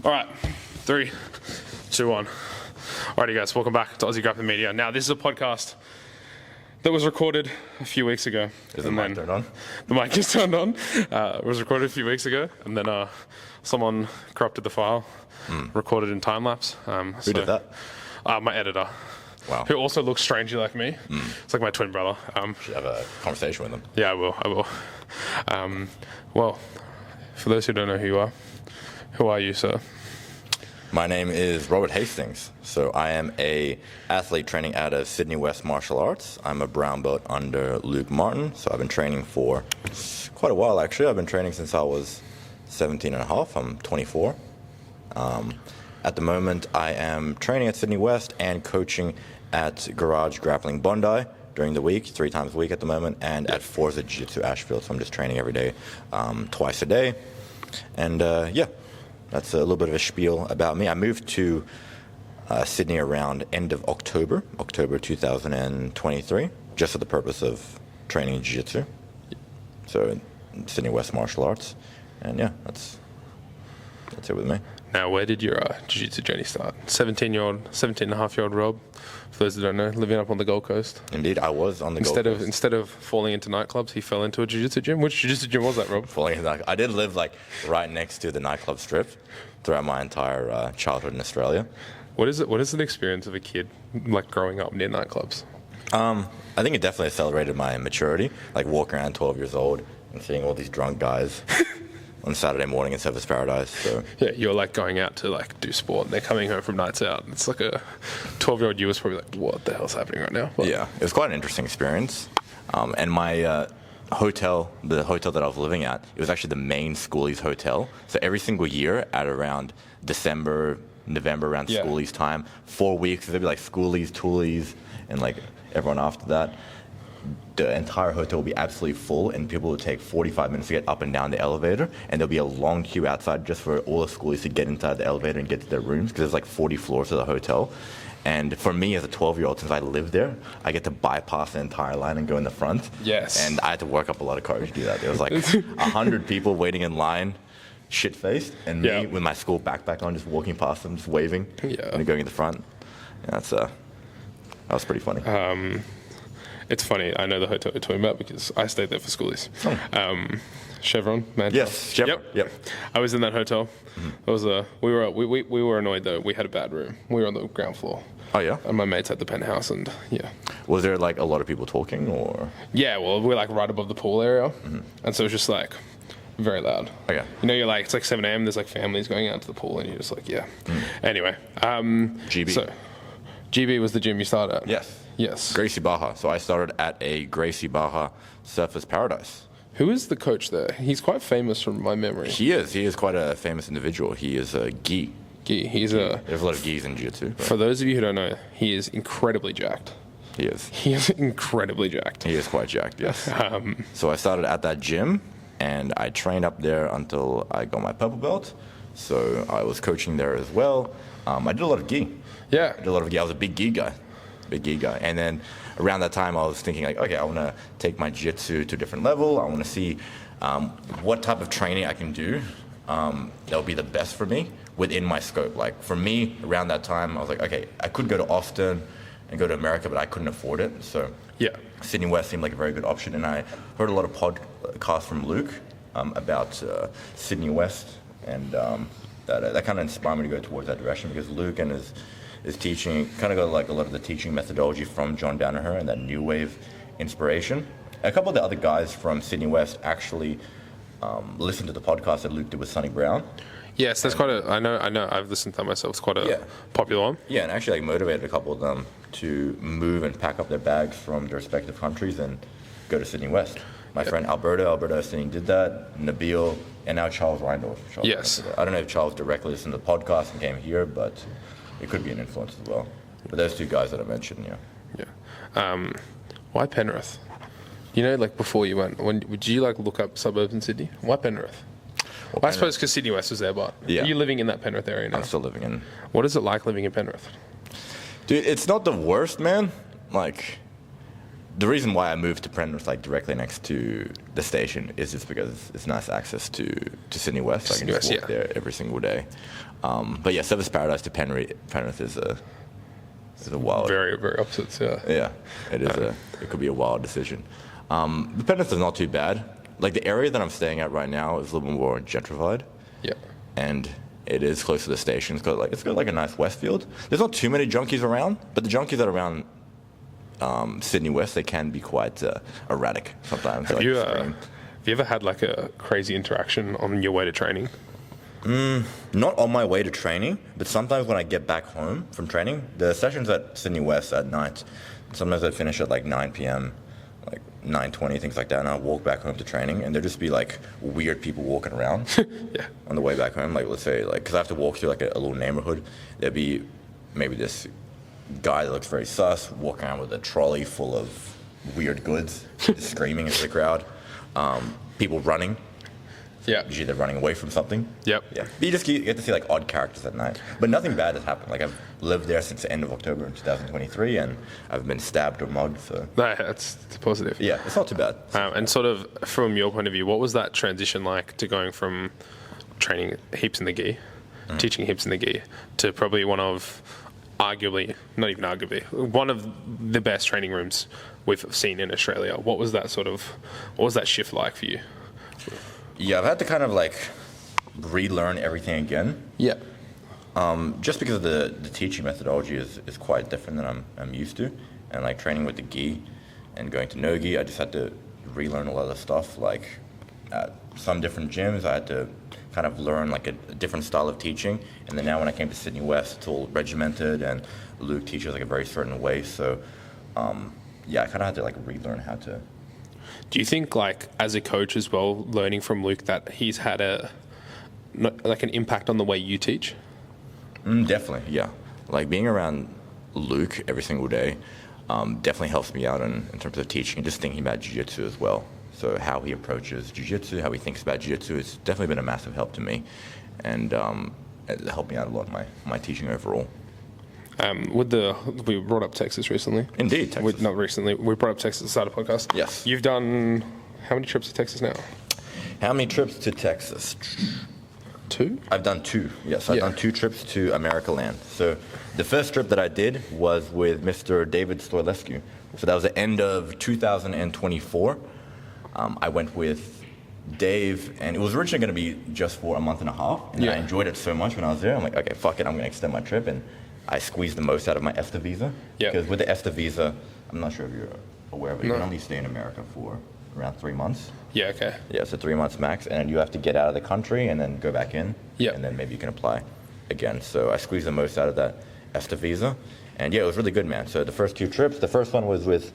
All right, 3, 2, 1. Alrighty, guys, welcome back to Aussie Grappling Media. Now, this is a podcast that was recorded a few weeks ago. Is the mic turned on? The mic is turned on. It was recorded a few weeks ago, and then someone corrupted the file, recorded in time lapse. Who did that? My editor. Wow. Who also looks strangely like me. It's like my twin brother. Should have a conversation with him. Yeah, I will. Well, for those who don't know who you are, who are you, sir? My name is Robert Hastings. So I am a athlete training out of Syden West Martial Arts. I'm a brown belt under Luke Martin. So I've been training for quite a while, actually. I've been training since I was 17 and a half. I'm 24. At the moment, I am training at Syden West and coaching at Garage Grappling Bondi during the week, 3 times a week at the moment, and at Forza Jiu-Jitsu Ashfield. So I'm just training every day, twice a day. And yeah, that's a little bit of a spiel about me. I moved to Sydney around end of October 2023, just for the purpose of training Jiu-Jitsu. So Syden West Martial Arts. And yeah, that's it with me. Now, where did your jiu-jitsu journey start? 17-and-a-half-year-old Rob, for those that don't know, living up on the Gold Coast. Indeed, I was on the Gold Coast. Instead of falling into nightclubs, he fell into a jiu-jitsu gym. Which jiu-jitsu gym was that, Rob? I did live like right next to the nightclub strip throughout my entire childhood in Australia. What is an experience of a kid like growing up near nightclubs? I think it definitely accelerated my maturity, like walking around 12 years old and seeing all these drunk guys on Saturday morning in Surfers Paradise. So yeah, you're like going out to like do sport and they're coming home from nights out. It's like a 12-year-old you was probably like, what the hell's happening right now? But yeah, it was quite an interesting experience. And my hotel, the hotel that I was living at, it was actually the main schoolies hotel. So every single year at around December, November, around schoolies time, 4 weeks, there'd be like schoolies, toolies, and like everyone after that. The entire hotel will be absolutely full, and people will take 45 minutes to get up and down the elevator, and there'll be a long queue outside just for all the schoolies to get inside the elevator and get to their rooms, because there's like 40 floors of the hotel. And for me as a 12-year-old, since I live there, I get to bypass the entire line and go in the front. Yes. And I had to work up a lot of courage to do that. There was like 100 people waiting in line, shit-faced, and me with my school backpack on, just walking past them, just waving, and going in the front. Yeah, that was pretty funny. It's funny, I know the hotel you're talking about because I stayed there for schoolies. Chevron, man. Yes, Chevron. Yep. I was in that hotel. It was we were annoyed though. We had a bad room. We were on the ground floor. Oh yeah. And my mates had the penthouse, and yeah. Was there like a lot of people talking, or? Yeah, well, we're like right above the pool area, and so it's just like very loud. Okay. You know, you're like it's like 7 a.m. There's like families going out to the pool, and you're just like Anyway, GB. So, GB was the gym you started at. Yes. Gracie Baja. So I started at a Gracie Baja Surfers Paradise. Who is the coach there? He's quite famous from my memory. He is quite a famous individual. He is a gi. There's a lot of gis in jiu-jitsu. For those of you who don't know, he is incredibly jacked. He is. He is incredibly jacked. He is quite jacked, yes. So I started at that gym, and I trained up there until I got my purple belt. So I was coaching there as well. I did a lot of gi. Yeah. I did a lot of gi. I was a big gi guy. And then around that time, I was thinking like, okay, I want to take my jiu-jitsu to a different level. I want to see what type of training I can do that'll be the best for me within my scope. Like for me, around that time, I was like, okay, I could go to Austin and go to America, but I couldn't afford it. So Syden West seemed like a very good option. And I heard a lot of podcasts from Luke about Syden West, and that kind of inspired me to go towards that direction, because Luke and his teaching kind of got like a lot of the teaching methodology from John Danaher and that new wave inspiration. A couple of the other guys from Syden West actually listened to the podcast that Luke did with Sonny Brown. Yes, that's I know, I've listened to that myself. It's quite a popular one. Yeah, and actually like motivated a couple of them to move and pack up their bags from their respective countries and go to Syden West. My friend Alberto Hastings did that, Nabil, and now Charles Reindorf. Yes. I don't know if Charles directly listened to the podcast and came here, but it could be an influence as well. But those two guys that I mentioned, why Penrith? You know, like before you went, would you like look up suburbs in Sydney? Why Penrith? Well, I suppose because Syden West was there, but are you living in that Penrith area now? I'm still living in. What is it like living in Penrith? Dude, it's not the worst, man. Like, the reason why I moved to Penrith, like directly next to the station, is just because it's nice access to Sydney West. I can just walk there every single day. But yeah, Surfers Paradise to Penrith is a wild. Very, very opposites. Yeah. Yeah, it is it could be a wild decision. But Penrith is not too bad. Like the area that I'm staying at right now is a little bit more gentrified. Yeah. And it is close to the station. It's got like a nice Westfield. There's not too many junkies around, but the junkies that are around Sydney West, they can be quite erratic sometimes. Have you ever had like a crazy interaction on your way to training? Not on my way to training, but sometimes when I get back home from training, the sessions at Sydney West at night, sometimes I finish at like 9 p.m., like 9:20, things like that, and I'll walk back home to training, and there'll just be like weird people walking around on the way back home. Like, let's say, like, because I have to walk through like a little neighborhood, there'll be maybe this guy that looks very sus walking around with a trolley full of weird goods, just screaming into the crowd. People running. Yeah. Usually they're running away from something. Yep. Yeah. But you just get to see like odd characters at night. But nothing bad has happened. Like I've lived there since the end of October in 2023, and I've been stabbed or mugged. So No, it's positive. yeah, it's not too bad. And sort of from your point of view, what was that transition like to going from training heaps in the gi, teaching heaps in the gi, to probably one of arguably, not even arguably, one of the best training rooms we've seen in Australia? What was that shift like for you? Yeah, I've had to kind of like relearn everything again. Yeah. Just because the teaching methodology is quite different than I'm used to, and like training with the gi and going to no gi, I just had to relearn a lot of stuff. Like at some different gyms, I had to kind of learn like a different style of teaching, and then now when I came to Sydney West, it's all regimented, and Luke teaches like a very certain way. So yeah, I kind of had to like relearn how to. Do you think, like, as a coach as well, learning from Luke, that he's had an impact on the way you teach? Definitely, yeah. Like being around Luke every single day definitely helps me out in terms of teaching and just thinking about jiu-jitsu as well. So how he approaches jiu-jitsu, how he thinks about jiu-jitsu, it's definitely been a massive help to me, and it helped me out a lot in my teaching overall. We brought up Texas recently. Indeed, Texas. Not recently. We brought up Texas at the start of the podcast. Yes. You've done how many trips to Texas now? How many trips to Texas? 2? I've done 2. Yes, I've done 2 trips to America Land. So the first trip that I did was with Mr. David Stoilescu. So that was the end of 2024. I went with Dave, and it was originally going to be just for a month and a half. And I enjoyed it so much when I was there. I'm like, okay, fuck it, I'm going to extend my trip. And I squeezed the most out of my ESTA visa. Because with the ESTA visa, I'm not sure if you're aware of it, you can only stay in America for around 3 months. Yeah, okay. Yeah, so 3 months max, and you have to get out of the country and then go back in. Yeah. And then maybe you can apply again. So I squeezed the most out of that ESTA visa. And yeah, it was really good, man. So the first 2 trips, the first one was with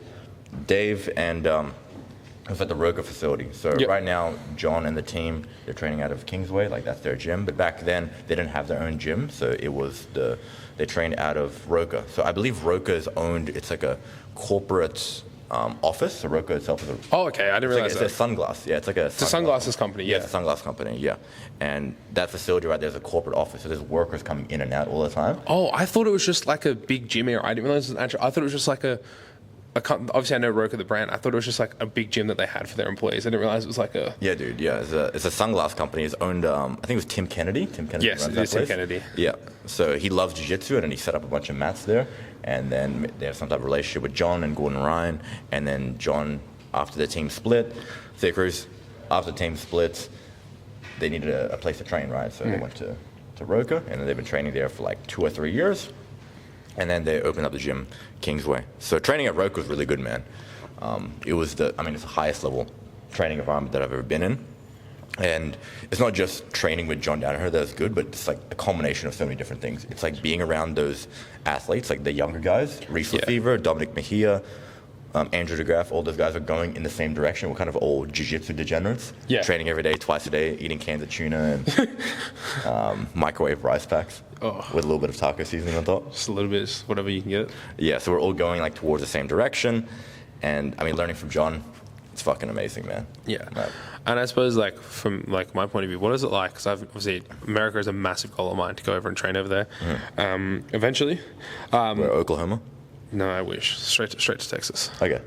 Dave, and it was at the Roca facility. So right now, John and the team, they're training out of Kingsway, like that's their gym. But back then, they didn't have their own gym, so it was they trained out of Roca. So I believe Roca is owned, it's like a corporate office. So Roca itself is Oh, okay, I didn't realize that. It's a sunglass, yeah. It's a sunglasses company, yeah. It's a sunglass company, yeah. And that facility right there is a corporate office, so there's workers coming in and out all the time. Oh, I thought it was just like a big gym area. I didn't realize it was actually. I thought it was just like obviously I know Roca the brand. I thought it was just like a big gym that they had for their employees. I didn't realize it was like a... Yeah, dude, yeah. It's a sunglass company. It's owned, I think it was Tim Kennedy. Yes, it is Tim Kennedy. Yeah. So he loves jiu-jitsu, and then he set up a bunch of mats there. And then they have some type of relationship with John and Gordon Ryan. And then John, after the team split, Thickers, after the team split, they needed a place to train, right? So they went to Roca, and then they've been training there for like 2 or 3 years. And then they opened up the gym, Kingsway. So training at Roca was really good, man. It was it's the highest level training environment that I've ever been in. And it's not just training with John Danaher that's good, but it's like a combination of so many different things. It's like being around those athletes, like the younger guys, Reese Lefevre, Dominic Mejia, Andrew DeGraff, all those guys are going in the same direction. We're kind of all jiu-jitsu degenerates. Yeah. Training every day, twice a day, eating cans of tuna and microwave rice packs with a little bit of taco seasoning on top. Just a little bit, just whatever you can get. Yeah, so we're all going like towards the same direction. And I mean, learning from John, it's fucking amazing, man. Yeah. And I suppose, like, from like my point of view, what is it like? Because obviously America is a massive goal of mine to go over and train over there eventually. Where, Oklahoma? No, I wish. Straight to Texas. Okay.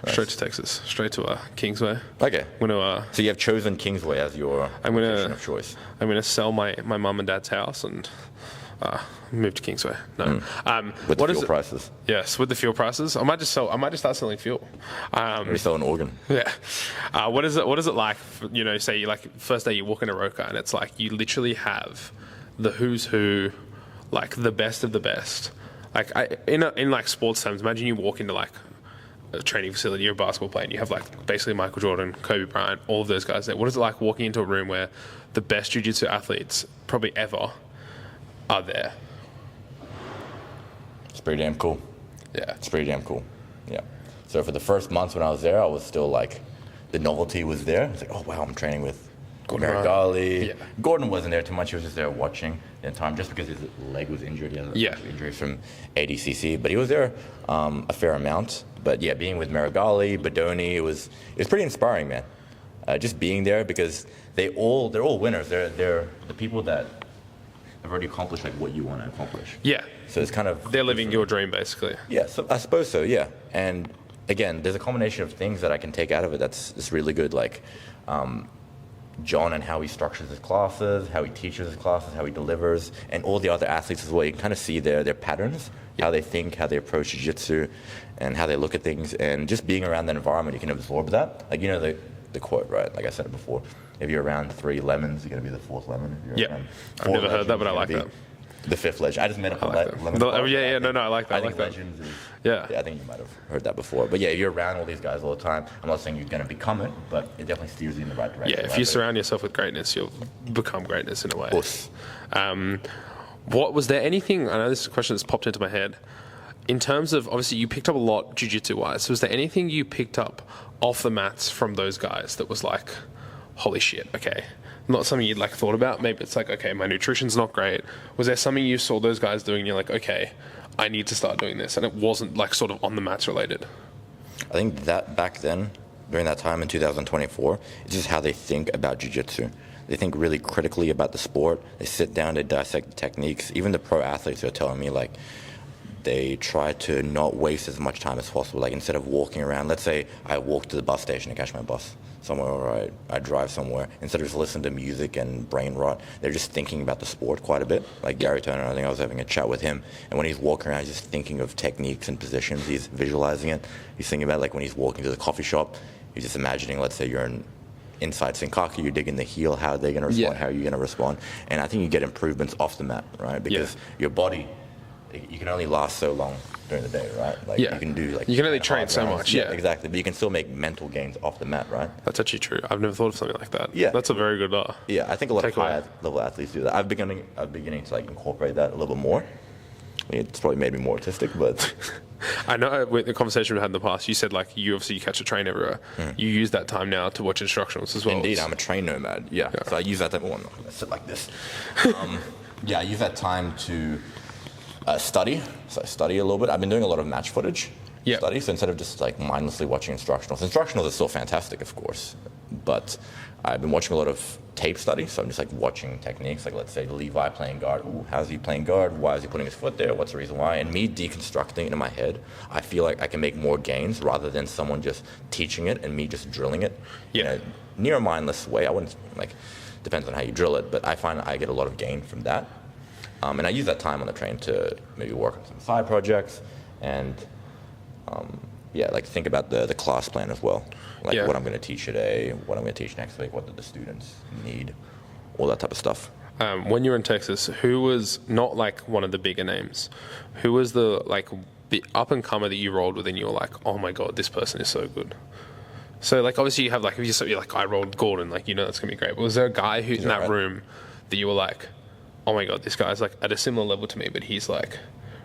Nice. Straight to Texas. Straight to Kingsway. Okay. I'm gonna. So you have chosen Kingsway as your location of choice. I'm gonna sell my mum and dad's house and move to Kingsway. No. With the fuel prices. Yes, with the fuel prices. I might just start selling fuel. Maybe sell an organ. Yeah. What is it like? Say you first day you walk into Roka and it's like you literally have the who's who, like the best of the best. Like in sports terms, imagine you walk into like a training facility, you're a basketball player, and you have like basically Michael Jordan, Kobe Bryant, all of those guys there. What is it like walking into a room where the best jiu-jitsu athletes probably ever are there? It's pretty damn cool. Yeah. It's pretty damn cool. Yeah. So for the first months when I was there, I was still like, the novelty was there. It's like, oh wow, I'm training with Marigali. Yeah. Gordon wasn't there too much. He was just there watching in time, just because his leg was injured. He had injuries from ADCC, but he was there a fair amount. But yeah, being with Marigali, Badoni, it was pretty inspiring, man. Just being there, because they're all winners. They're the people that have already accomplished like what you want to accomplish. Yeah. So it's kind of they're living your dream, basically. Yeah, so I suppose so. Yeah, and again, there's a combination of things that I can take out of it that's really good, like. John and how he structures his classes, how he teaches his classes, how he delivers, and all the other athletes as well. You can kind of see their patterns, how they think, how they approach jiu-jitsu, and how they look at things. And just being around that environment, you can absorb that. Like, the quote, right? Like I said it before, if you're around 3 lemons, you're going to be the 4th lemon. If you're around I've never heard that, but I like that. The 5th legend. I just made up a lemon. I like that. I think legends is... Yeah, I think you might have heard that before. But yeah, if you're around all these guys all the time, I'm not saying you're going to become it, but it definitely steers you in the right direction. Yeah, if you surround yourself with greatness, you'll become greatness in a way. Of course. What was there anything, I know this is a question that's popped into my head, in terms of, obviously you picked up a lot jiu-jitsu wise, was there anything you picked up off the mats from those guys that was like, holy shit, okay, not something you'd like thought about? Maybe it's like, okay, my nutrition's not great. Was there something you saw those guys doing and you're like, okay, I need to start doing this, and it wasn't like sort of on the mats related? I think that back then, during that time in 2024, it's just how they think about jiu-jitsu. They think really critically about the sport. They sit down, they dissect the techniques. Even the pro athletes are telling me, like, they try to not waste as much time as possible. Like, instead of walking around, let's say I walk to the bus station to catch my bus somewhere, or I drive somewhere, instead of just listening to music and brain rot, they're just thinking about the sport quite a bit. Like Gary Turner, I think I was having a chat with him, and when he's walking around, he's just thinking of techniques and positions. He's visualizing it. He's thinking about, like, when he's walking to the coffee shop, he's just imagining, let's say you're inside Sinkaki, you're digging the heel, how are they going to respond, how are you going to respond? And I think you get improvements off the mat, right? Because your body, you can only last so long during the day, right? Like, you can do like, you can only train so much. Yeah, exactly. But you can still make mental gains off the mat, right? That's actually true. I've never thought of something like that. Yeah, that's a very good. Yeah, I think a lot of high level athletes do that. I'm beginning to like incorporate that a little bit more. I mean, it's probably made me more autistic, but I know with the conversation we had in the past, you said like you catch a train everywhere. You use that time now to watch instructionals as well. Indeed, I'm a train nomad. Yeah. So I use that time. Oh, I'm not going to sit like this. I use that time to study. So I study a little bit. I've been doing a lot of match footage study. So instead of just like mindlessly watching instructionals are still fantastic, of course. But I've been watching a lot of tape study. So I'm just like watching techniques. Like, let's say Levi playing guard. Ooh, how's he playing guard? Why is he putting his foot there? What's the reason why? And me deconstructing it in my head, I feel like I can make more gains rather than someone just teaching it and me just drilling it in a near mindless way. I wouldn't, like, depends on how you drill it, but I find I get a lot of gain from that. And I use that time on the train to maybe work on some side projects and, like think about the class plan as well. Like what I'm going to teach today, what I'm going to teach next week, what do the students need, all that type of stuff. When you were in Texas, who was not like one of the bigger names? Who was the up-and-comer that you rolled with and you were like, oh my God, this person is so good? So like obviously you have like, if you're like, I rolled Gordon, like, you know that's going to be great. But was there a guy who's in that room that you were like, oh my God, this guy's like at a similar level to me, but he's like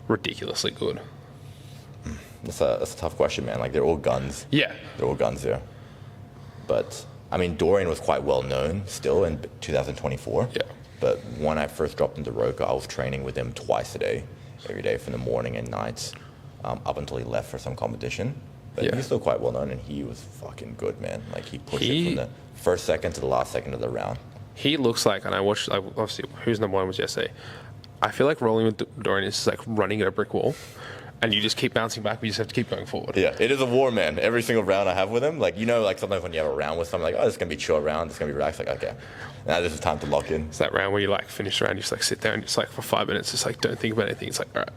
ridiculously good? That's a tough question, man. Like, they're all guns. Yeah. They're all guns there. But, I mean, Dorian was quite well known still in 2024. Yeah. But when I first dropped into Roka, I was training with him twice a day, every day from the morning and nights, up until he left for some competition. But he's still quite well known, and he was fucking good, man. Like, he pushed it from the first second to the last second of the round. He looks like, and I watched, obviously, who's number one was yesterday. I feel like rolling with Dorian is like running at a brick wall. and you just keep bouncing back, but you just have to keep going forward. Yeah, it is a war, man. Every single round I have with him, like, like sometimes when you have a round with someone, like, oh, it's going to be a chill round, it's going to be relaxed, like, okay, now this is time to lock in. It's that round where you, like, finish the round, you just, like, sit there and just, like, for 5 minutes, just, like, don't think about anything. It's like, all right,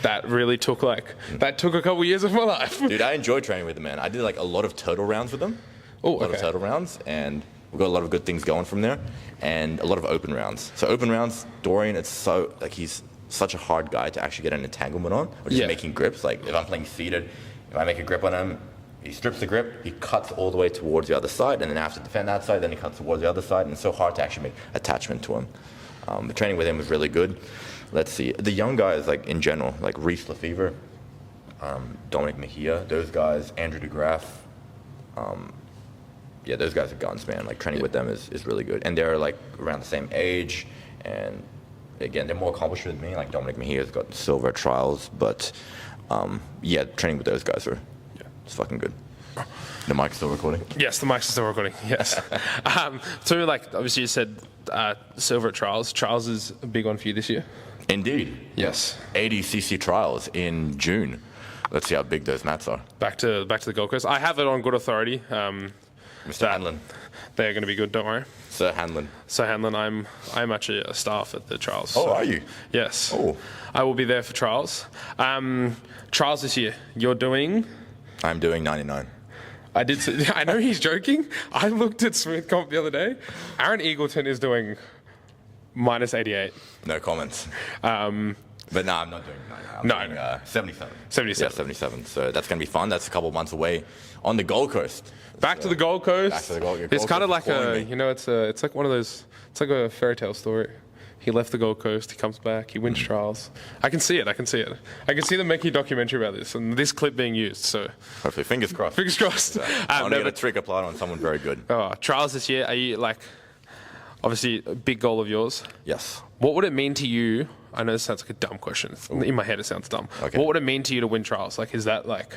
that really took, like, that took a couple years of my life. Dude, I enjoy training with him, man. I did, like, a lot of total rounds with him. Oh, a lot of total rounds, and we've got a lot of good things going from there, and a lot of open rounds. So open rounds, Dorian, it's so, like, he's such a hard guy to actually get an entanglement on, or just making grips. Like, if I'm playing seated, if I make a grip on him, he strips the grip, he cuts all the way towards the other side, and then I have to defend that side, then he cuts towards the other side, and it's so hard to actually make attachment to him. The training with him was really good. Let's see, the young guys, like, in general, like Reese Lefevre, Dominic Mejia, those guys, Andrew DeGraff, yeah, those guys are guns, man. Like, training with them is really good. And they're, like, around the same age, and again, they're more accomplished than me. Like, Dominic Mejia's got silver trials, but yeah, training with those guys it's fucking good. The mic's still recording? Yes, the mic's still recording, yes. So, like, obviously you said silver at trials. Trials is a big one for you this year? Indeed. Yes. 80cc trials in June. Let's see how big those mats are. Back to the Gold Coast. I have it on good authority. Mr. Hanlon. They're going to be good, don't worry. Sir Hanlon. Sir Hanlon, I'm actually a staff at the trials. Oh, are you? Yes. Oh. I will be there for trials. Trials this year, you're doing? I'm doing 99. I know he's joking. I looked at Smooth Comp the other day. Aaron Eagleton is doing minus 88. No comments. But no, I'm not doing 99. I'm doing 77. 77. Yeah, 77. So that's going to be fun. That's a couple months away on the Gold Coast. Back to the Gold Coast. Back to the Gold Coast. It's kind of like it's like one of those. It's like a fairy tale story. He left the Gold Coast. He comes back. He wins trials. I can see it. I can see them making a documentary about this and this clip being used. So hopefully, fingers crossed. Fingers crossed. I want to get a trick applied on someone very good. Trials this year. Are you, like, obviously a big goal of yours? Yes. What would it mean to you? I know this sounds like a dumb question. In my head, it sounds dumb. Okay. What would it mean to you to win trials? Like, is that like?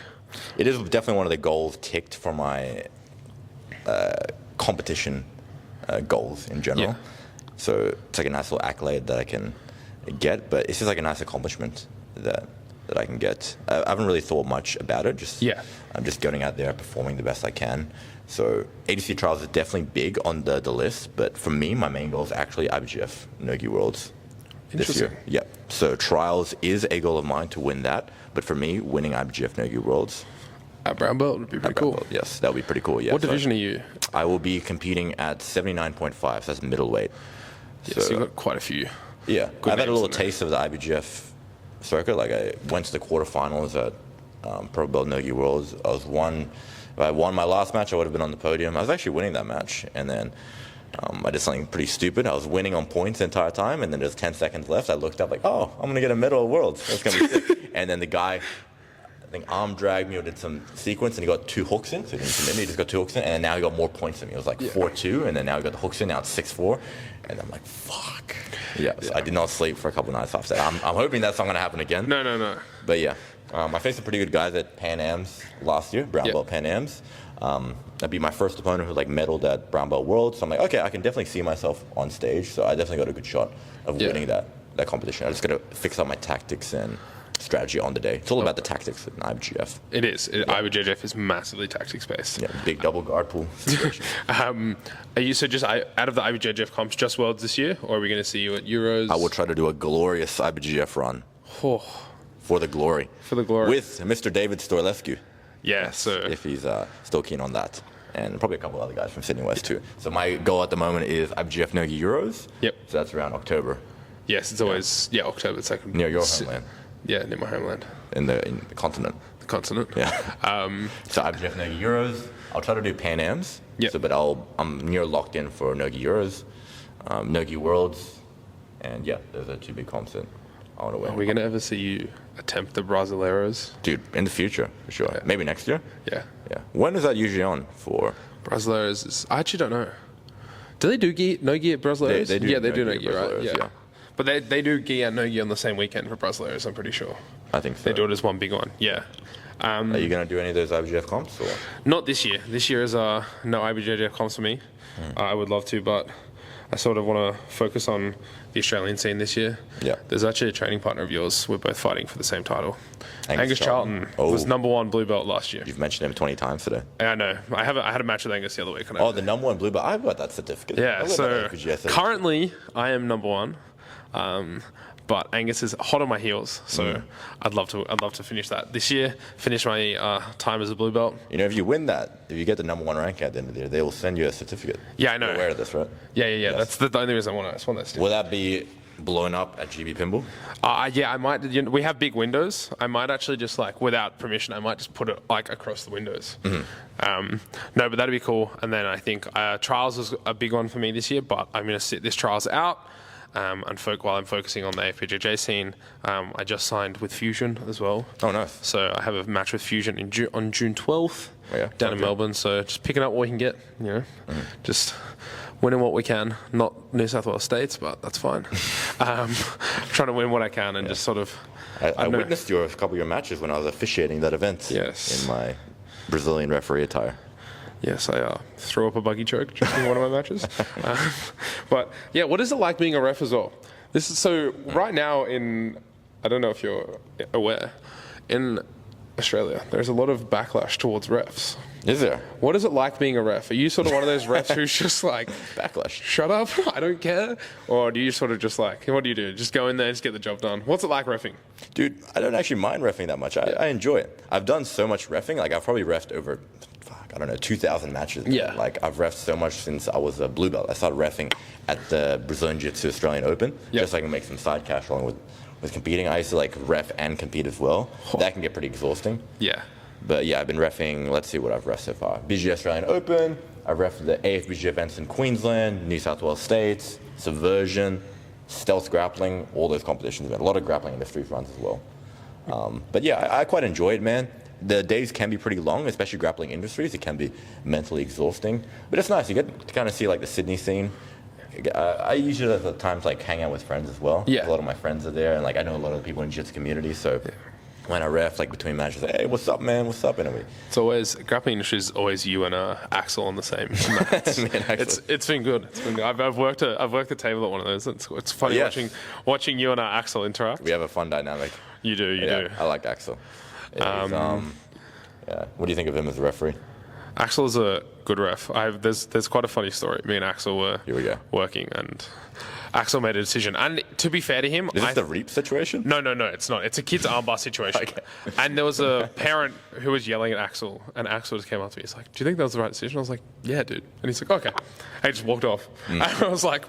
It is definitely one of the goals ticked for my competition goals in general. Yeah. So it's like a nice little accolade that I can get, but it's just like a nice accomplishment that I can get. I haven't really thought much about it. I'm just going out there performing the best I can. So 80C trials is definitely big on the list, but for me, my main goal is actually IBJJF Nogi Worlds this year. Yeah. So trials is a goal of mine to win that, but for me, winning IBJJF Nogi Worlds at brown belt would be pretty cool. Belt, yes, that would be pretty cool. Yeah. What division are you? I will be competing at 79.5. So that's middleweight. Yeah, so you've got quite a few. Yeah, I've had a little taste of the IBJJF circuit. Like, I went to the quarterfinals at Pro Belt Nogi Worlds. If I won my last match, I would have been on the podium. I was actually winning that match, and then I did something pretty stupid. I was winning on points the entire time, and then there's 10 seconds left. I looked up like, oh, I'm gonna get a medal at Worlds. That's gonna be sick. And then the guy, I think, arm dragged me or did some sequence, and he got 2 hooks in. So he didn't commit me, he just got 2 hooks in, and now he got more points than me. It was like 4-2, and then now he got the hooks in. Now it's 6-4, and I'm like, fuck. Yeah, so I did not sleep for a couple of nights after that. I'm hoping that's not gonna happen again. No. But yeah, I faced some pretty good guys at Pan Ams last year, brown belt Pan Ams. That'd be my first opponent who medaled at brown belt Worlds. So I'm like, okay, I can definitely see myself on stage. So I definitely got a good shot of winning that competition. I just got to fix up my tactics and strategy on the day. It's all about the tactics in IBJJF. It is. IBJJF is massively tactics based. Yeah, big double guard pull situation. Are you just out of the IBJJF comps, just Worlds this year, or are we going to see you at Euros? I will try to do a glorious IBJJF run. For the glory. For the glory. With Mr. David Storlescu. Yeah, so if he's still keen on that. And probably a couple other guys from Syden West too. So my goal at the moment is IBJJF Nogi Euros. Yep. So that's around October. Yes, it's always October. It's like near your homeland. Yeah, near my homeland. In the continent. The continent. Yeah. So IBJJF Nogi Euros. I'll try to do Pan Ams. Yeah. So, but I'm near locked in for Nogi Euros, Nogi Worlds, and yeah, those are 2 big comps that I want to win. Are we gonna ever see you attempt the Brasileiros? Dude, in the future, for sure. Yeah. Maybe next year? Yeah. When is that usually on for? Brasileiros I actually don't know. Do they do no gi at Brasileiros? They do. Yeah, they do no gi, right? Yeah. But they do gi and no gi on the same weekend for Brasileiros, I'm pretty sure. I think so. They do it as one big one, yeah. Are you going to do any of those IBJJF comps? Or? Not this year. This year is no IBJJF comps for me. I would love to, but I sort of want to focus on the Australian scene this year. Yeah. There's actually a training partner of yours. We're both fighting for the same title. Angus Charlton Oh. was #1 blue belt last year. You've mentioned him 20 times today. Yeah, I know. I had a match with Angus the other week. And Oh, the #1 blue belt. I've got that certificate. yeah. I've got So that BJJ. currently, I am #1. But Angus is hot on my heels, so I'd love to finish that this year. Finish my time as a blue belt. You know, if you win that, if you get the #1 rank at the end of the year, they will send you a certificate. Yeah, I know. You're aware of this, right? Yeah. Yes. That's the only reason I just want that still. Will that be blown up at GB Pinball? Yeah, I might. We have big windows. I might actually just without permission, I might just put it across the windows. No, but that'd be cool. And then I think trials is a big one for me this year. But I'm going to sit this trials out. And while I'm focusing on the AFBJJ scene, I just signed with Fusion as well. Oh, nice. So I have a match with Fusion on June 12th down in Melbourne. So just picking up what we can get, just winning what we can. Not New South Wales States, but that's fine. Trying to win what I can and just sort of... I witnessed a couple of your matches when I was officiating that event. Yes. In my Brazilian referee attire. Yes, I threw up a buggy choke just in one of my matches. But yeah, what is it like being a ref as well? This is so right now I don't know if you're aware, in Australia, there's a lot of backlash towards refs. Is there? What is it like being a ref? Are you sort of one of those refs who's just backlash? Shut up, I don't care? Or do you sort of just what do you do? Just go in there and just get the job done? What's it like reffing? Dude, I don't actually mind reffing that much. I enjoy it. I've done so much reffing. I've probably reffed over... I don't know, 2,000 matches. Yeah. I've reffed so much since I was a blue belt. I started reffing at the Brazilian Jiu-Jitsu Australian Open, just so I can make some side cash along with competing. I used to ref and compete as well. That can get pretty exhausting. Yeah. But yeah, I've been reffing, let's see what I've reffed so far. BJJ Australian Open, I've reffed the AFBJ events in Queensland, New South Wales States, Subversion, Stealth Grappling, all those competitions. A lot of grappling industry runs as well. But yeah, I quite enjoy it, man. The days can be pretty long, especially grappling industries. It can be mentally exhausting, but it's nice. You get to kind of see the Sydney scene. I usually at times hang out with friends as well. Yeah. A lot of my friends are there, and I know a lot of the people in the jiu-jitsu community. So when I ref between matches, hey, what's up, man? What's up? Anyway, it's always grappling industry is always you and Axel on the same. It's been good. It's been good. I've worked a table at one of those. It's funny watching you and Axel interact. We have a fun dynamic. You do. I like Axel. Yeah. What do you think of him as a referee? Axel's a good ref. There's quite a funny story. Me and Axel were working, and Axel made a decision. And to be fair to him, is this the reap situation? No, it's not. It's a kid's armbar situation. Okay. And there was a parent who was yelling at Axel, and Axel just came up to me. He's like, "Do you think that was the right decision?" I was like, "Yeah, dude." And he's like, "Okay." And he just walked off. And I was like,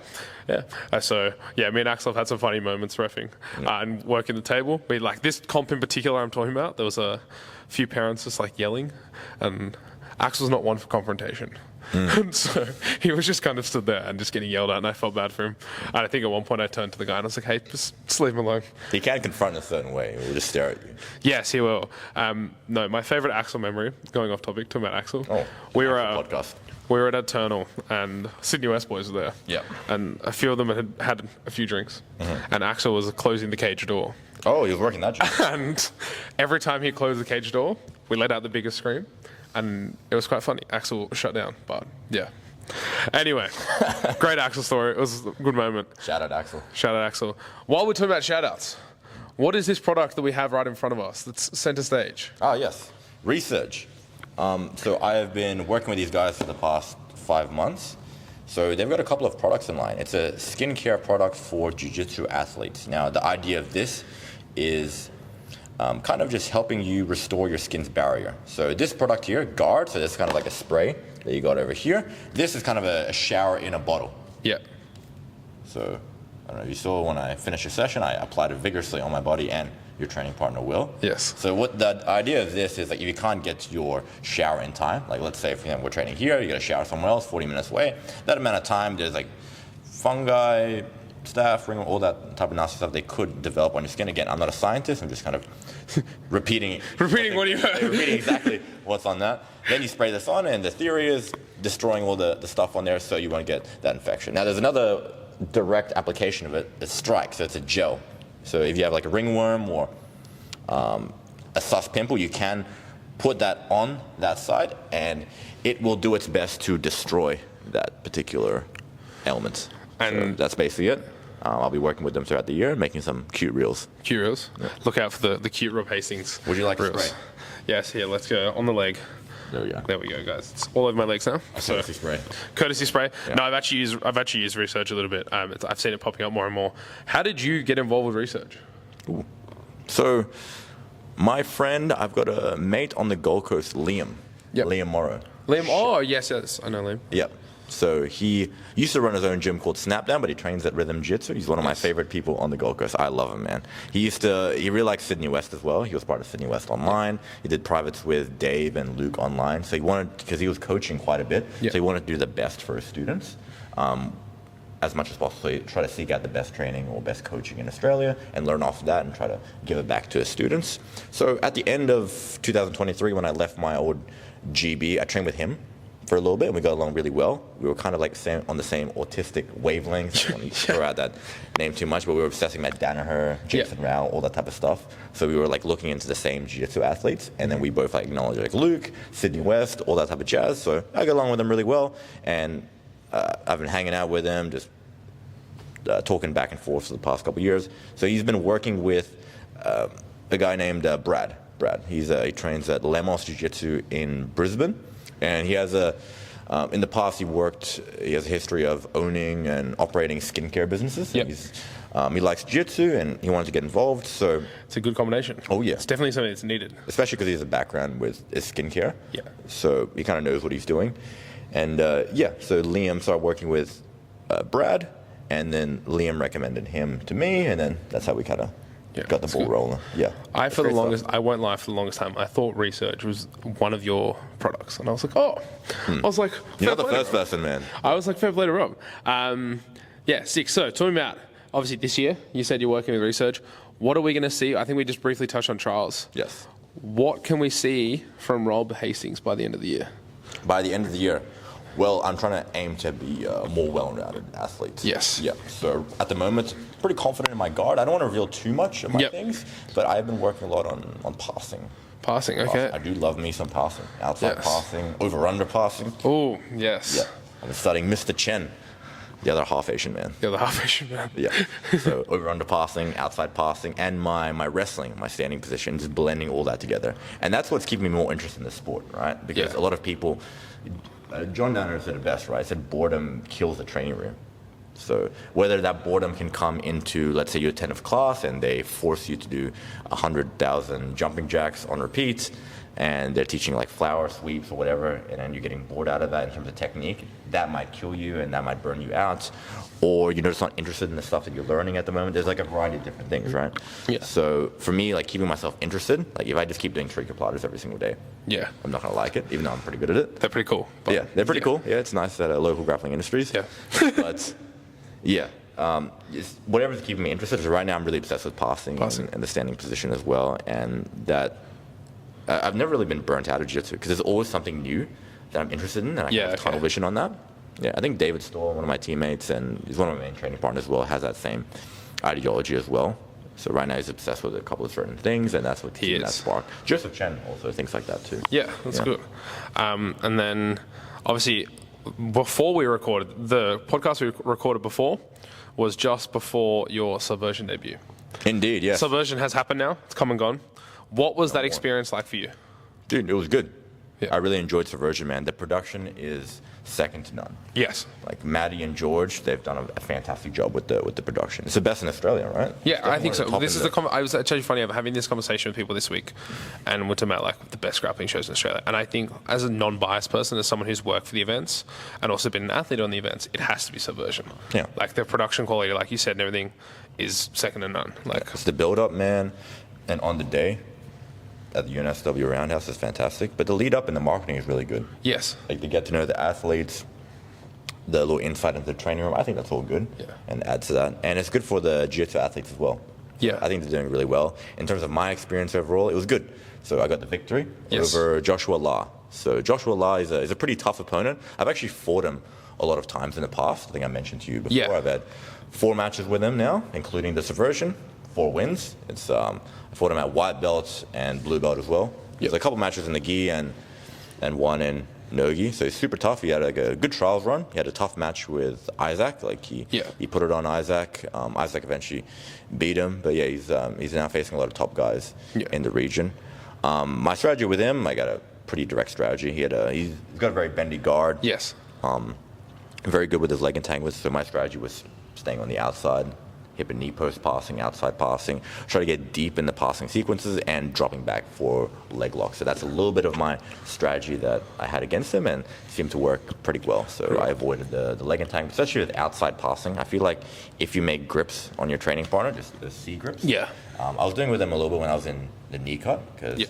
"Yeah." So yeah, me and Axel have had some funny moments reffing and working the table. But this comp in particular, I'm talking about, there was a few parents just yelling, and Axel's not one for confrontation. And so he was just kind of stood there and just getting yelled at, and I felt bad for him. And I think at one point I turned to the guy and I was like, "Hey, just leave him alone." He can confront in a certain way. He will just stare at you. Yes, he will. No, my favourite Axel memory, going off topic, talking about Axel. We were at Eternal, and Syden West boys were there. Yeah. And a few of them had a few drinks. And Axel was closing the cage door. Oh, he was working that job. And every time he closed the cage door, we let out the biggest scream. And it was quite funny. Axel shut down, but yeah. Anyway, great Axel story. It was a good moment. Shout out Axel. Shout out Axel. While we're talking about shout outs, what is this product that we have right in front of us that's center stage? Ah, yes. Research. So I have been working with these guys for the past 5 months. So they've got a couple of products in line. It's a skincare product for jiu-jitsu athletes. Now, the idea of this is kind of just helping you restore your skin's barrier. So this product here, Guard, so this is kind of like a spray that you got over here. This is kind of a shower in a bottle. Yeah. So, I don't know if you saw when I finished a session, I applied it vigorously on my body, and your training partner will. Yes. So what the idea of this is if you can't get to your shower in time, let's say if we're training here, you got to shower somewhere else, 40 minutes away, that amount of time, there's fungi, staph, ringworm, all that type of nasty stuff they could develop on your skin. Again, I'm not a scientist, I'm just kind of repeating what you heard. Repeating exactly what's on that. Then you spray this on, and the theory is destroying all the stuff on there so you won't get that infection. Now there's another direct application of it, it's Strike, so it's a gel. So if you have a ringworm or a sus pimple, you can put that on that side, and it will do its best to destroy that particular ailment. And so that's basically it. I'll be working with them throughout the year, making some cute reels. Cute reels. Yeah. Look out for the cute Rob Hastings. Would you like reels. a spray? Yes, here, let's go. On the leg. There we go. There we go, guys. It's all over my legs now. Courtesy spray. Courtesy spray. Yeah. No, I've actually used research a little bit. I've seen it popping up more and more. How did you get involved with research? Ooh. So, my friend, I've got a mate on the Gold Coast, Liam. Yep. Liam Morrow. Liam. Oh, yes, I know Liam. Yep. So he used to run his own gym called Snapdown, but he trains at Rhythm Jiu-Jitsu. He's one of my favorite people on the Gold Coast. I love him, man. He really liked Syden West as well. He was part of Syden West Online. He did privates with Dave and Luke online. So he wanted, because he was coaching quite a bit, so he wanted to do the best for his students. As much as possible, so try to seek out the best training or best coaching in Australia and learn off of that and try to give it back to his students. So at the end of 2023, when I left my old GB, I trained with him for a little bit and we got along really well. We were kind of like on the same autistic wavelengths. I don't want to throw out that name too much, but we were obsessing Matt Danaher, Jason Rao, all that type of stuff. So we were like looking into the same jiu-jitsu athletes, and then we both like acknowledged like Luke, Syden West, all that type of jazz. So I got along with him really well, and I've been hanging out with him, just talking back and forth for the past couple of years. So he's been working with a guy named Brad. He trains at Lemos Jiu-Jitsu in Brisbane, and he has in the past he has a history of owning and operating skincare businesses. Yep. He likes jiu-jitsu and he wanted to get involved. So it's a good combination. Oh yeah, it's definitely something that's needed, especially because he has a background with his skincare. Yeah. So he kind of knows what he's doing, and so Liam started working with Brad, and then Liam recommended him to me, and then that's how we kind of got the ball rolling. Yeah. I won't lie, for the longest time, I thought research was one of your products. And I was like, I was like, you're not the first person, man. I was like, fair play to Rob. Sick. So, talking about, obviously this year, you said you're working with research. What are we going to see? I think we just briefly touched on trials. Yes. What can we see from Rob Hastings by the end of the year? By the end of the year? Well, I'm trying to aim to be a more well-rounded athlete. Yes. Yeah. So at the moment, pretty confident in my guard. I don't want to reveal too much of my things, but I've been working a lot on passing. Passing, okay. I do love me some passing. Outside passing, over-under passing. Oh, yes. Yeah. I've been studying Mr. Chen, the other half Asian man. Yeah. So over-under passing, outside passing, and my wrestling, my standing position, just blending all that together. And that's what's keeping me more interested in the sport, right? Because a lot of people... John Danaher said it best, right? He said boredom kills the training room. So whether that boredom can come into, let's say you're 10th of class and they force you to do 100,000 jumping jacks on repeat, and they're teaching like flower sweeps or whatever, and then you're getting bored out of that in terms of technique, that might kill you and that might burn you out. Or you're just not interested in the stuff that you're learning at the moment. There's like a variety of different things, right? Yeah. So for me, like keeping myself interested, like if I just keep doing trick platters every single day, I'm not gonna like it, even though I'm pretty good at it. They're pretty cool. Yeah, they're pretty cool. Yeah, it's nice at local grappling industries. Yeah. But yeah, whatever's keeping me interested. So right now I'm really obsessed with passing. And the standing position as well, and that I've never really been burnt out of jiu-jitsu because there's always something new that I'm interested in, and I have tunnel vision on that. Yeah, I think David Stoll, one of my teammates, and he's one of my main training partners as well, has that same ideology as well. So right now he's obsessed with a couple of certain things, and that's what keeping that spark. Joseph Chen also thinks like that too. Yeah, that's good. And then obviously before we recorded, the podcast we recorded before was just before your Subversion debut. Indeed, yes. Subversion has happened now. It's come and gone. What was that experience like for you? Dude, it was good. Yeah. I really enjoyed Subversion, man. The production is second to none. Yes. Like Maddie and George, they've done a fantastic job with the production. It's the best in Australia, right? Yeah, I think so. This is I was actually funny. I'm having this conversation with people this week, and we're talking about like the best grappling shows in Australia. And I think as a non-biased person, as someone who's worked for the events and also been an athlete on the events, it has to be Subversion. Yeah. Like the production quality, like you said, and everything is second to none. Like it's the build-up, man, and on the day at the UNSW Roundhouse is fantastic, but the lead up and the marketing is really good. Yes. Like to get to know the athletes, the little insight into the training room, I think that's all good. Yeah. And add to that. And it's good for the jiu-jitsu athletes as well. Yeah. I think they're doing really well. In terms of my experience overall, it was good. So I got the victory over Joshua La. So Joshua La is a pretty tough opponent. I've actually fought him a lot of times in the past. I think I mentioned to you before. Yeah. I've had 4 matches with him now, including the Subversion, 4 wins. It's I fought him at white belt and blue belt as well. There's a couple matches in the gi and one in nogi. So he's super tough. He had like a good trials run. He had a tough match with Isaac. Like he put it on Isaac. Isaac eventually beat him. But yeah, he's now facing a lot of top guys in the region. My strategy with him, I got a pretty direct strategy. He's got a very bendy guard. Yes. Very good with his leg entanglements. So my strategy was staying on the outside, hip and knee post passing, outside passing, try to get deep in the passing sequences and dropping back for leg locks. So that's a little bit of my strategy that I had against him and seemed to work pretty well. So I avoided the leg entanglement, especially with outside passing. I feel like if you make grips on your training partner, just the C grips. Yeah. I was doing with him a little bit when I was in the knee cut because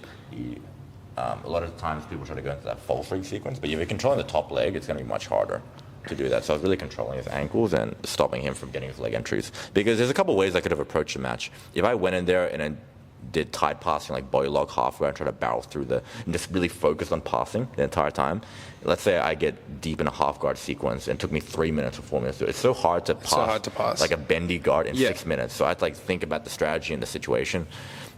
a lot of times people try to go into that false leg sequence, but if you're controlling the top leg, it's going to be much harder to do that. So I was really controlling his ankles and stopping him from getting his leg entries. Because there's a couple ways I could have approached the match. If I went in there and then did tight passing, like body lock halfway, and try to barrel through and just really focus on passing the entire time. Let's say I get deep in a half guard sequence and it took me 3 minutes or 4 minutes. It's so hard to pass like a bendy guard in 6 minutes. So I had to like think about the strategy and the situation.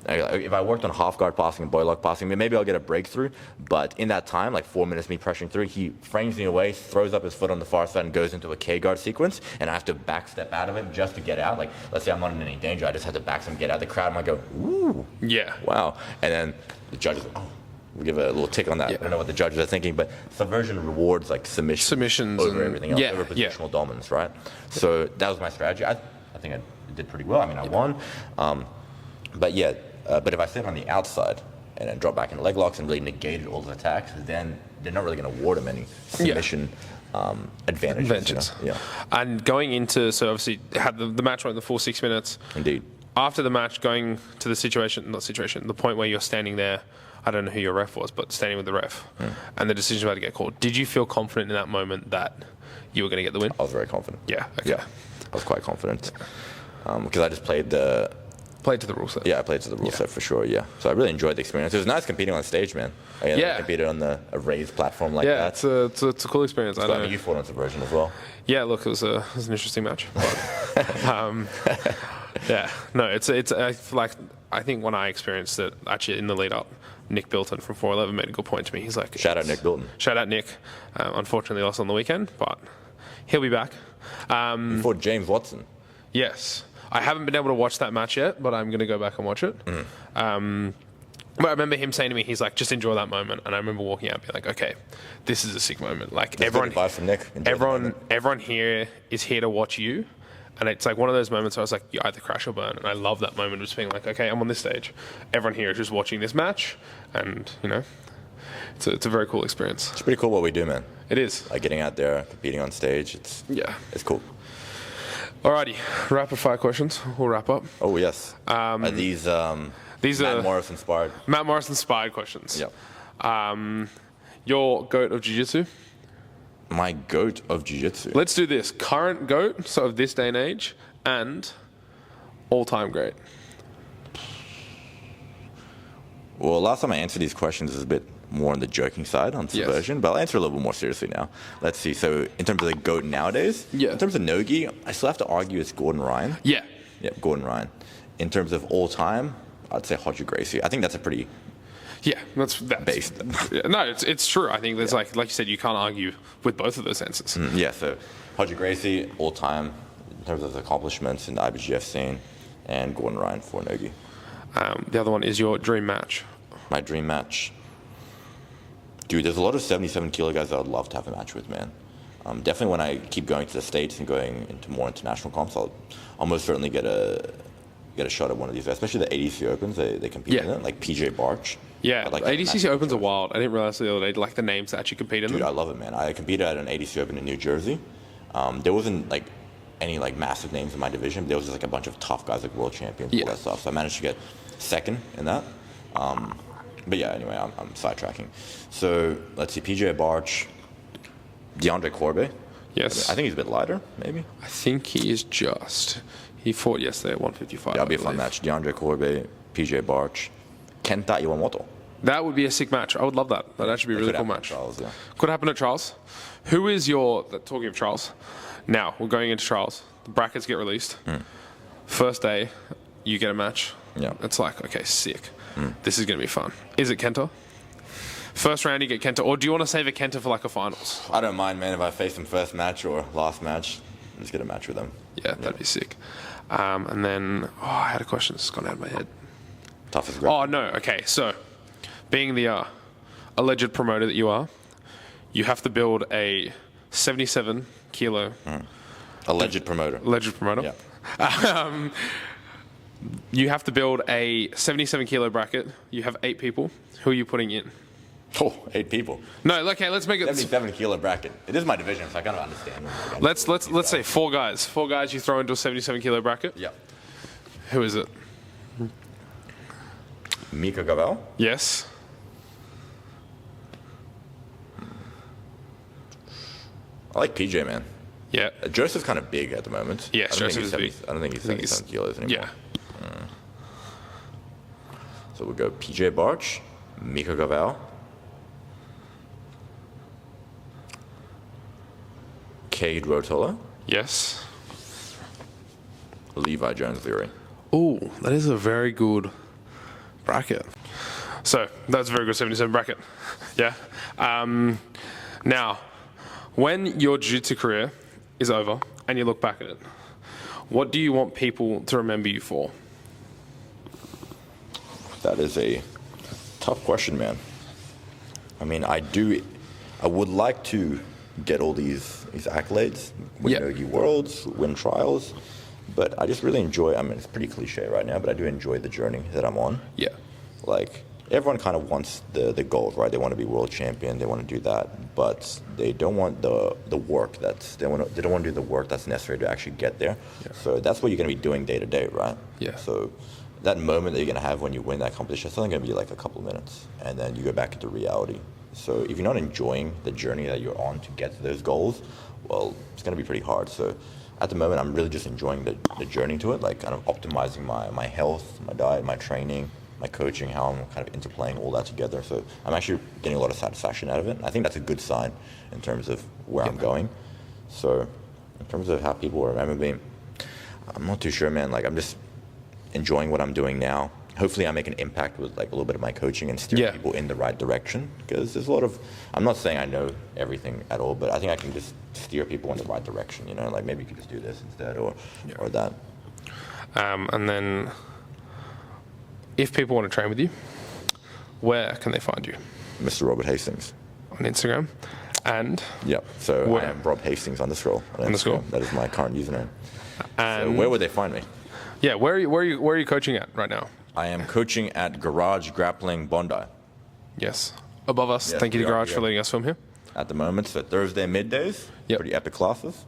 If I worked on half guard passing and body lock passing, maybe I'll get a breakthrough. But in that time, like 4 minutes me pressuring through, he frames me away, throws up his foot on the far side and goes into a K guard sequence. And I have to back step out of it just to get out. Like, let's say I'm not in any danger. I just have to back step, get out. The crowd might go, ooh. Yeah. Wow. And then the judges, we give a little tick on that. I don't know what the judges are thinking, but Subversion rewards like submissions over everything else, over positional dominance, right? So that was my strategy. I think I did pretty well. I mean, I won. But if I sit on the outside and then drop back in leg locks and really negated all the attacks, then they're not really going to award him any submission advantages. You know? And going into, so obviously had the match went the full 6 minutes. Indeed. After the match, going to the point where you're standing there, I don't know who your ref was, but standing with the ref, and the decision about to get called. Did you feel confident in that moment that you were going to get the win? I was very confident. Yeah. Okay. Yeah, I was quite confident because I just played to the rule set. Yeah, I played to the rule set for sure. Yeah, so I really enjoyed the experience. It was nice competing on stage, man. I competed on a raised platform like that. Yeah, it's a cool experience. I know. I mean, you fought on Subversion as well. Yeah, look, it was an interesting match. But, yeah, no, I think when I experienced it actually in the lead up, Nick Bilton from 411 made a good point to me. He's like, shout out Nick Bilton. Shout out Nick. Unfortunately lost on the weekend, but he'll be back. You fought James Watson. Yes. I haven't been able to watch that match yet, but I'm going to go back and watch it. But I remember him saying to me, he's like, just enjoy that moment. And I remember walking out and being like, okay, this is a sick moment. Like everyone here is here to watch you. And it's like one of those moments where I was like, you either crash or burn. And I love that moment of just being like, okay, I'm on this stage. Everyone here is just watching this match. And, it's a very cool experience. It's pretty cool what we do, man. It is. Like getting out there, competing on stage. It's cool. Alrighty, rapid fire questions. We'll wrap up. Oh, yes. Are these Matt Morris inspired? Matt Morris inspired questions. Yep. Your GOAT of Jiu-Jitsu? My GOAT of Jiu-Jitsu. Let's do this. Current GOAT, so of this day and age, and all-time great. Well, last time I answered these questions is a bit more on the joking side on Subversion, but I'll answer a little bit more seriously now. Let's see. So in terms of the GOAT nowadays, in terms of Nogi, I still have to argue it's Gordon Ryan. Yeah, Gordon Ryan. In terms of all time, I'd say Roger Gracie. I think that's a pretty that's based. No, it's true. I think there's like you said, you can't argue with both of those answers. So Roger Gracie, all time, in terms of accomplishments in the IBGF scene, and Gordon Ryan for Nogi. The other one is your dream match. My dream match. Dude, there's a lot of 77 kilo guys that I'd love to have a match with, man. Definitely when I keep going to the States and going into more international comps, I'll almost certainly get a shot at one of these, especially the ADC Opens. They compete in it, like PJ Barch. Yeah, like ADCC Opens are wild. I didn't realize the other day, like the names that actually compete in them. Dude, I love it, man. I competed at an ADC Open in New Jersey. There wasn't like any like massive names in my division. There was just like a bunch of tough guys, like world champions, all that stuff. So I managed to get second in that. But yeah, anyway, I'm sidetracking. So let's see, PJ Barch, DeAndre Corbe. Yes. I think he's a bit lighter, maybe. I think he is just. He fought yesterday at 155. That'll be a fun match. DeAndre Corbe, PJ Barch, Kenta Iwamoto. That would be a sick match. I would love that. That'd actually be a really cool match. Charles, yeah. Could happen at Charles. Who is talking of Charles, now we're going into Charles. The brackets get released. First day, you get a match. Yeah. It's like, okay, sick. This is going to be fun. Is it Kenta? First round, you get Kenta. Or do you want to save a Kenta for like a finals? I don't mind, man. If I face them first match or last match, just get a match with them. Yeah, that'd be sick. And then, I had a question that's gone out of my head. Toughest grip. Oh, no. Okay, so being the alleged promoter that you are, you have to build a 77 kilo. Alleged promoter. Alleged promoter. Yeah. You have to build a 77 kilo bracket. You have 8 people. Who are you putting in? Oh, 8 people. No, okay, let's make it 77 kilo bracket. It is my division, so I kind of understand. Let's say 4 guys. 4 guys you throw into a 77 kilo bracket. Yeah. Who is it? Mika Gavel. Yes. I like PJ, man. Yeah. Joseph's kind of big at the moment. Yeah, Joseph is big. I don't think he's 77 kilos anymore. Yeah. So we'll go PJ Barch, Mika Gavel, Cade Rotola, Yes. Levi Jones-Leary. Ooh, that is a very good bracket. So, that's a very good 77 bracket. Yeah. Now, when your jiu-jitsu career is over and you look back at it, what do you want people to remember you for? That is a tough question, man. I mean, I would like to get all these accolades, win Nogi Worlds, win trials, but I just really enjoy, I mean, it's pretty cliche right now, but I do enjoy the journey that I'm on. Yeah. Like, everyone kind of wants the goals, right? They want to be world champion, they want to do that, but they don't want the work they don't want to do the work that's necessary to actually get there. Yeah. So that's what you're going to be doing day to day, right? Yeah. So that moment that you're going to have when you win that competition, it's only going to be like a couple of minutes, and then you go back into reality. So if you're not enjoying the journey that you're on to get to those goals, well, it's going to be pretty hard. So at the moment, I'm really just enjoying the journey to it, like kind of optimizing my health, my diet, my training, my coaching, how I'm kind of interplaying all that together. So I'm actually getting a lot of satisfaction out of it. I think that's a good sign in terms of where I'm going. So in terms of how people remember me, I'm not too sure, man. Like, I'm just enjoying what I'm doing now. Hopefully I make an impact with like a little bit of my coaching and steer people in the right direction, because there's a lot of, I'm not saying I know everything at all, but I think I can just steer people in the right direction, you know, like maybe you could just do this instead or that. And then if people want to train with you, where can they find you? Mr. Robert Hastings. On Instagram. And? Yep. So I am Rob Hastings _. That is my current username. So where would they find me? Yeah, where are you coaching at right now? I am coaching at Garage Grappling Bondi. Yes. Above us. Yes, Thank you to Garage for letting us film here. At the moment, so Thursday middays, pretty epic classes.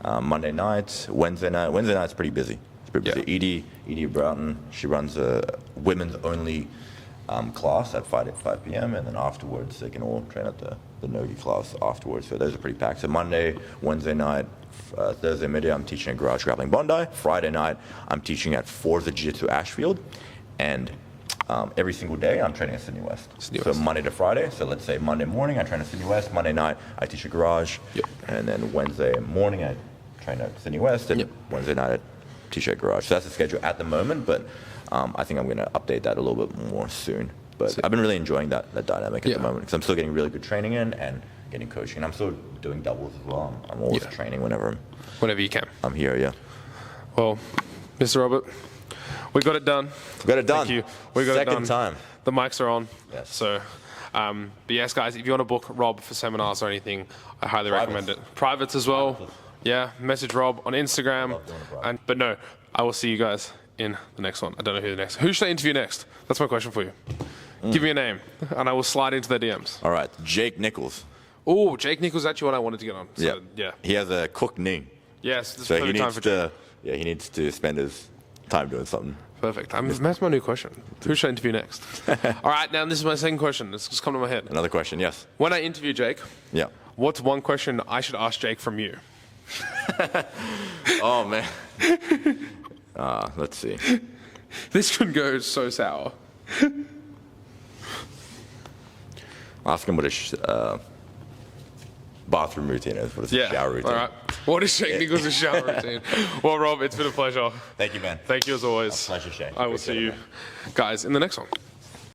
Monday nights, Wednesday night. Wednesday night's pretty busy. It's pretty busy. Edie Broughton, she runs a women's only class at 5 p.m. and then afterwards they can all train at the Nogi class afterwards. So those are pretty packed. So Monday, Wednesday night, Thursday midday I'm teaching at Garage Grappling Bondi. Friday night I'm teaching at Forza Jiu-Jitsu Ashfield, and every single day I'm training at Syden West. So Monday to Friday. So let's say Monday morning I train at Syden West. Monday night I teach at Garage, and then Wednesday morning I train at Syden West, and Wednesday night I teach at Garage. So that's the schedule at the moment, but I think I'm going to update that a little bit more soon. But I've been really enjoying that dynamic at the moment, because I'm still getting really good training in and getting coaching. And I'm still doing doubles as well. I'm always training whenever you can. I'm here, Well, Mr. Robert, we got it done. We got it done. Thank you. We got it done. Second time. The mics are on. Yes. So, but yes, guys, if you want to book Rob for seminars or anything, I highly recommend it. Privates as well. Yeah, message Rob on Instagram. But no, I will see you guys in the next one. I don't know who should I interview next? That's my question for you. Give me a name, and I will slide into their DMs. All right, Jake Nichols. Oh, Jake Nichols is actually what I wanted to get on. So, yeah. He has a cooked knee. Yes, this so is time for Jake. he needs to spend his time doing something. Perfect. That's my new question. Who should I interview next? All right, now this is my second question. This just come to my head. Another question, yes. When I interview Jake, what's one question I should ask Jake from you? Oh, man. Let's see. This could go so sour. Ask him what his bathroom routine is. What is his shower routine? All right. What is Jake Nichols' shower routine? Well, Rob, it's been a pleasure. Thank you, man. Thank you as always. A pleasure, Shane. I will see you guys in the next one.